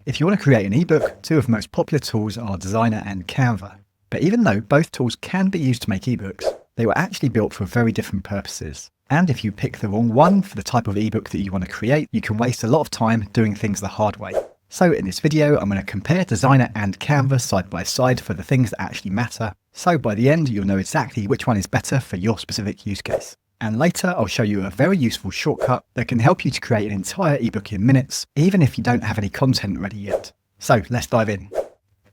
If you want to create an ebook, two of the most popular tools are Designrr and Canva. But even though both tools can be used to make ebooks, they were actually built for very different purposes. And if you pick the wrong one for the type of ebook that you want to create, you can waste a lot of time doing things the hard way. So in this video, I'm going to compare Designrr and Canva side by side for the things that actually matter. So by the end, you'll know exactly which one is better for your specific use case. And later, I'll show you a very useful shortcut that can help you to create an entire ebook in minutes, even if you don't have any content ready yet. So let's dive in.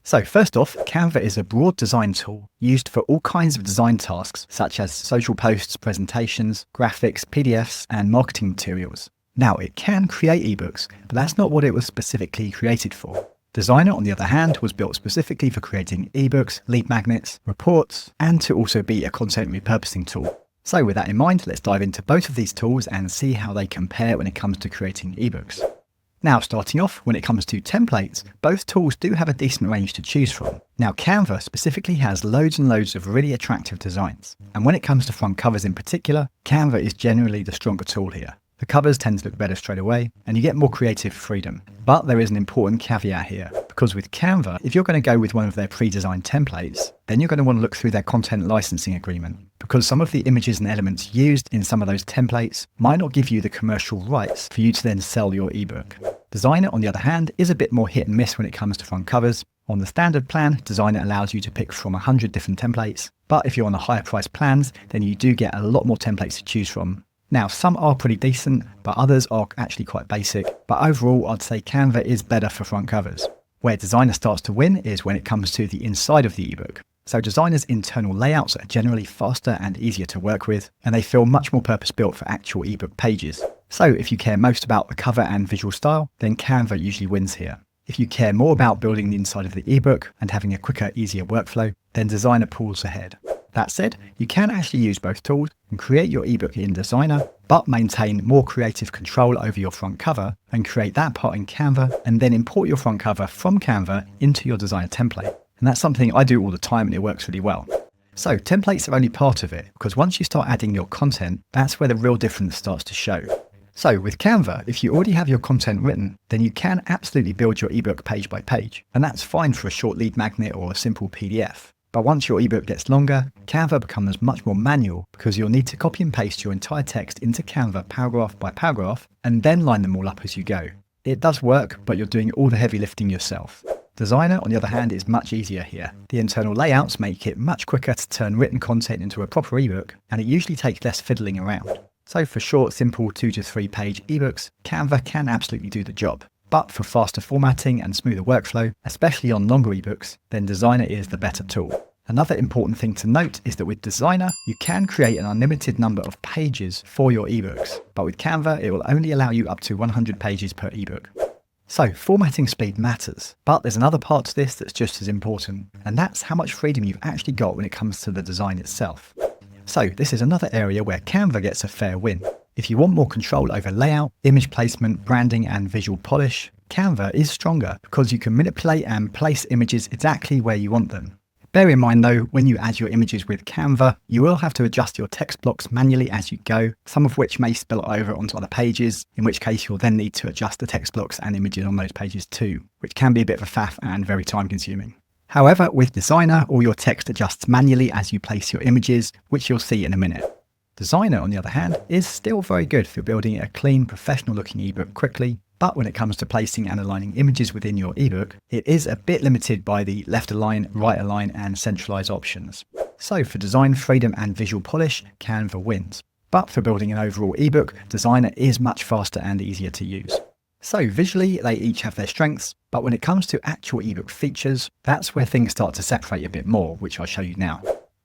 So first off, Canva is a broad design tool used for all kinds of design tasks, such as social posts, presentations, graphics, PDFs, and marketing materials. Now, it can create ebooks, but that's not what it was specifically created for. Designrr, on the other hand, was built specifically for creating ebooks, lead magnets, reports, and to also be a content repurposing tool. So with that in mind, let's dive into both of these tools and see how they compare when it comes to creating ebooks. Now, starting off, when it comes to templates, both tools do have a decent range to choose from. Now, Canva specifically has loads and loads of really attractive designs. And when it comes to front covers in particular, Canva is generally the stronger tool here. The covers tend to look better straight away, and you get more creative freedom. But there is an important caveat here, because with Canva, if you're going to go with one of their pre-designed templates, then you're going to want to look through their content licensing agreement, because some of the images and elements used in some of those templates might not give you the commercial rights for you to then sell your ebook. Designrr, on the other hand, is a bit more hit and miss when it comes to front covers. On the standard plan, Designrr allows you to pick from 100 different templates, but if you're on the higher price plans, then you do get a lot more templates to choose from. Now, some are pretty decent, but others are actually quite basic. But overall, I'd say Canva is better for front covers. Where Designrr starts to win is when it comes to the inside of the ebook. So Designrr's internal layouts are generally faster and easier to work with, and they feel much more purpose-built for actual ebook pages. So if you care most about the cover and visual style, then Canva usually wins here. If you care more about building the inside of the ebook and having a quicker, easier workflow, then Designrr pulls ahead. That said, you can actually use both tools and create your ebook in Designrr, but maintain more creative control over your front cover and create that part in Canva, and then import your front cover from Canva into your Designrr template. And that's something I do all the time, and it works really well. So templates are only part of it, because once you start adding your content, that's where the real difference starts to show. So with Canva, if you already have your content written, then you can absolutely build your ebook page by page, and that's fine for a short lead magnet or a simple PDF. But once your ebook gets longer, Canva becomes much more manual, because you'll need to copy and paste your entire text into Canva paragraph by paragraph and then line them all up as you go. It does work, but you're doing all the heavy lifting yourself. Designrr, on the other hand, is much easier here. The internal layouts make it much quicker to turn written content into a proper ebook, and it usually takes less fiddling around. So for short, simple 2 to 3 page ebooks, Canva can absolutely do the job. But for faster formatting and smoother workflow, especially on longer ebooks, then Designrr is the better tool. Another important thing to note is that with Designrr, you can create an unlimited number of pages for your ebooks, but with Canva, it will only allow you up to 100 pages per ebook. So formatting speed matters, but there's another part to this that's just as important, and that's how much freedom you've actually got when it comes to the design itself. So this is another area where Canva gets a fair win. If you want more control over layout, image placement, branding, and visual polish, Canva is stronger because you can manipulate and place images exactly where you want them. Bear in mind though, when you add your images with Canva, you will have to adjust your text blocks manually as you go, some of which may spill over onto other pages, in which case you'll then need to adjust the text blocks and images on those pages too, which can be a bit of a faff and very time consuming. However, with Designrr, all your text adjusts manually as you place your images, which you'll see in a minute. Designrr, on the other hand, is still very good for building a clean, professional-looking ebook quickly, but when it comes to placing and aligning images within your ebook, it is a bit limited by the left align, right align, and centralize options. So for design freedom and visual polish, Canva wins. But for building an overall ebook, Designrr is much faster and easier to use. So visually, they each have their strengths, but when it comes to actual ebook features, that's where things start to separate a bit more, which I'll show you now.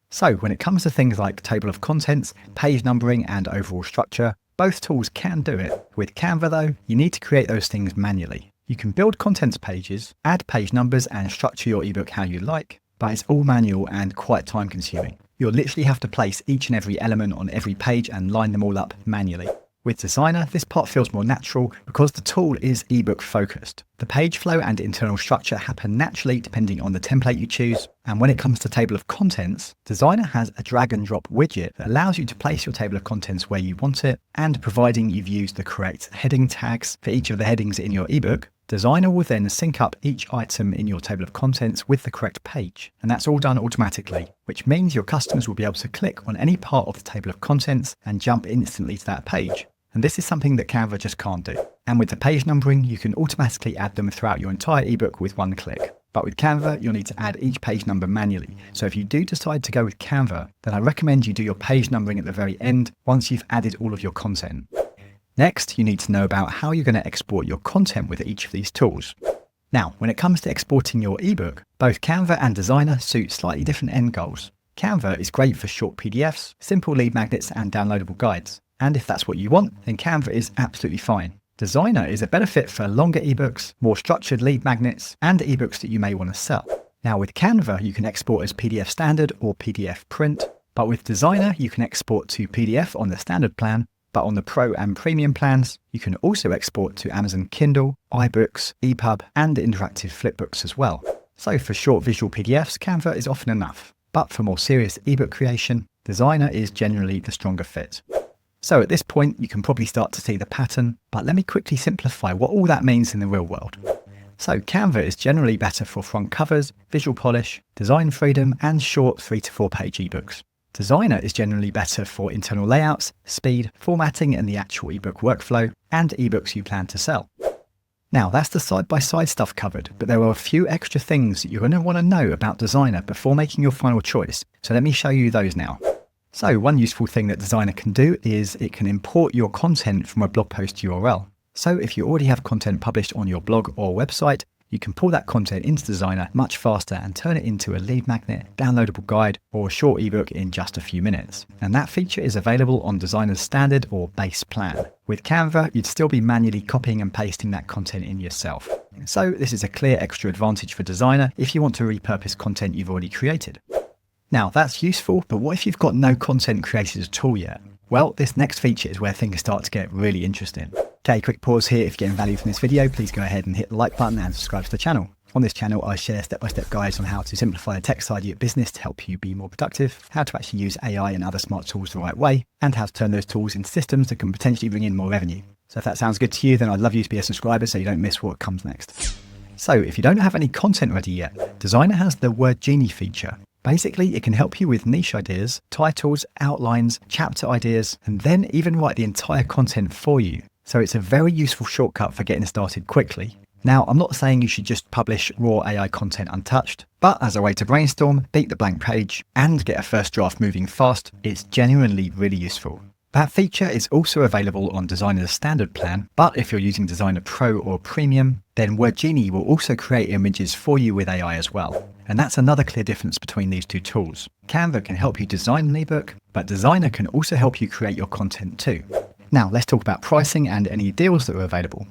So when it comes to things like table of contents, page numbering, and overall structure, both tools can do it. With Canva though, you need to create those things manually. You can build contents pages, add page numbers, and structure your ebook how you like, but it's all manual and quite time consuming. You'll literally have to place each and every element on every page and line them all up manually. With Designrr, this part feels more natural because the tool is ebook focused. The page flow and internal structure happen naturally depending on the template you choose. And when it comes to table of contents, Designrr has a drag and drop widget that allows you to place your table of contents where you want it, and providing you've used the correct heading tags for each of the headings in your ebook, Designrr will then sync up each item in your table of contents with the correct page, and that's all done automatically, which means your customers will be able to click on any part of the table of contents and jump instantly to that page. And this is something that Canva just can't do. And with the page numbering, you can automatically add them throughout your entire ebook with one click. But with Canva, you'll need to add each page number manually. So if you do decide to go with Canva, then I recommend you do your page numbering at the very end once you've added all of your content. Next, you need to know about how you're going to export your content with each of these tools. Now, when it comes to exporting your ebook, both Canva and Designrr suit slightly different end goals. Canva is great for short PDFs, simple lead magnets, and downloadable guides. And if that's what you want, then Canva is absolutely fine. Designrr is a better fit for longer ebooks, more structured lead magnets, and ebooks that you may want to sell. Now with Canva, you can export as PDF standard or PDF print, but with Designrr, you can export to PDF on the standard plan, but on the Pro and Premium plans, you can also export to Amazon Kindle, iBooks, EPUB, and interactive flipbooks as well. So for short visual PDFs, Canva is often enough, but for more serious ebook creation, Designrr is generally the stronger fit. So at this point, you can probably start to see the pattern, but let me quickly simplify what all that means in the real world. So Canva is generally better for front covers, visual polish, design freedom, and short 3 to 4 page ebooks. Designrr is generally better for internal layouts, speed, formatting and the actual ebook workflow, and ebooks you plan to sell. Now that's the side-by-side stuff covered, but there are a few extra things that you're going to want to know about Designrr before making your final choice, so let me show you those now. So one useful thing that Designrr can do is it can import your content from a blog post URL. So if you already have content published on your blog or website, you can pull that content into Designrr much faster and turn it into a lead magnet, downloadable guide, or a short ebook in just a few minutes. And that feature is available on Designrr's standard or base plan. With Canva, you'd still be manually copying and pasting that content in yourself. So this is a clear extra advantage for Designrr if you want to repurpose content you've already created. Now that's useful, but what if you've got no content created at all yet? Well, this next feature is where things start to get really interesting. Okay, quick pause here. If you're getting value from this video, please go ahead and hit the like button and subscribe to the channel. On this channel, I share step-by-step guides on how to simplify the tech side of your business to help you be more productive, how to actually use AI and other smart tools the right way, and how to turn those tools into systems that can potentially bring in more revenue. So if that sounds good to you, then I'd love you to be a subscriber so you don't miss what comes next. So if you don't have any content ready yet, Designrr has the WordGenie feature. Basically, it can help you with niche ideas, titles, outlines, chapter ideas, and then even write the entire content for you. So it's a very useful shortcut for getting started quickly. Now, I'm not saying you should just publish raw AI content untouched, but as a way to brainstorm, beat the blank page, and get a first draft moving fast, it's genuinely really useful. That feature is also available on Designrr's standard plan, but if you're using Designrr Pro or Premium, then WordGenie will also create images for you with AI as well. And that's another clear difference between these two tools. Canva can help you design an ebook, but Designrr can also help you create your content too. Now let's talk about pricing and any deals that are available.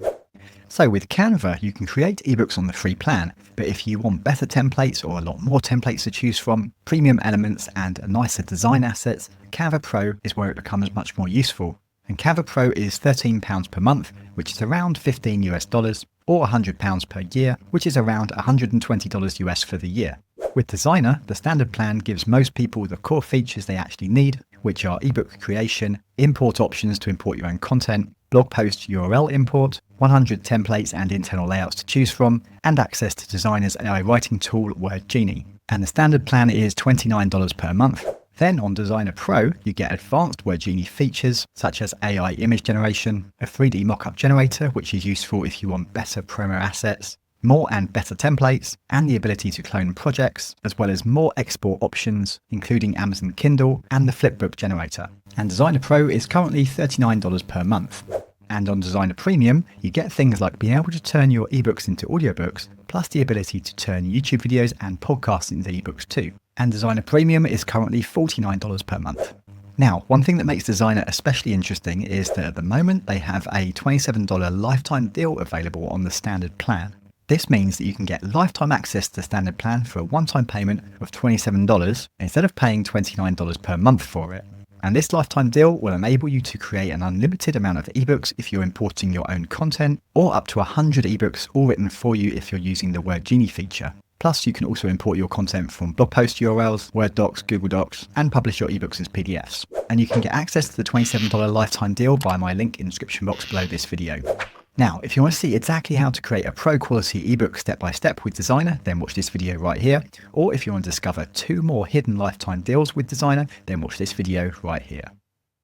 So with Canva, you can create ebooks on the free plan, but if you want better templates or a lot more templates to choose from, premium elements and nicer design assets, Canva Pro is where it becomes much more useful. And Canva Pro is £13 per month, which is around $15 US, or £100 per year, which is around $120 US for the year. With Designrr, the standard plan gives most people the core features they actually need, which are ebook creation, import options to import your own content, blog post URL import, 100 templates and internal layouts to choose from, and access to Designrr's AI writing tool, WordGenie. And the standard plan is $29 per month. Then on Designrr Pro, you get advanced WordGenie features such as AI image generation, a 3D mockup generator, which is useful if you want better promo assets, more and better templates, and the ability to clone projects, as well as more export options, including Amazon Kindle and the flipbook generator. And Designrr Pro is currently $39 per month. And on Designrr Premium, you get things like being able to turn your ebooks into audiobooks, plus the ability to turn YouTube videos and podcasts into ebooks too. And Designrr Premium is currently $49 per month. Now, one thing that makes Designrr especially interesting is that at the moment they have a $27 lifetime deal available on the standard plan. This means that you can get lifetime access to the standard plan for a one-time payment of $27 instead of paying $29 per month for it. And this lifetime deal will enable you to create an unlimited amount of ebooks if you're importing your own content, or up to 100 ebooks all written for you if you're using the WordGenie feature. Plus, you can also import your content from blog post URLs, Word docs, Google Docs, and publish your ebooks as PDFs. And you can get access to the $27 lifetime deal via my link in the description box below this video. Now, if you want to see exactly how to create a pro quality ebook step by step with Designrr, then watch this video right here. Or if you want to discover 2 more hidden lifetime deals with Designrr, then watch this video right here.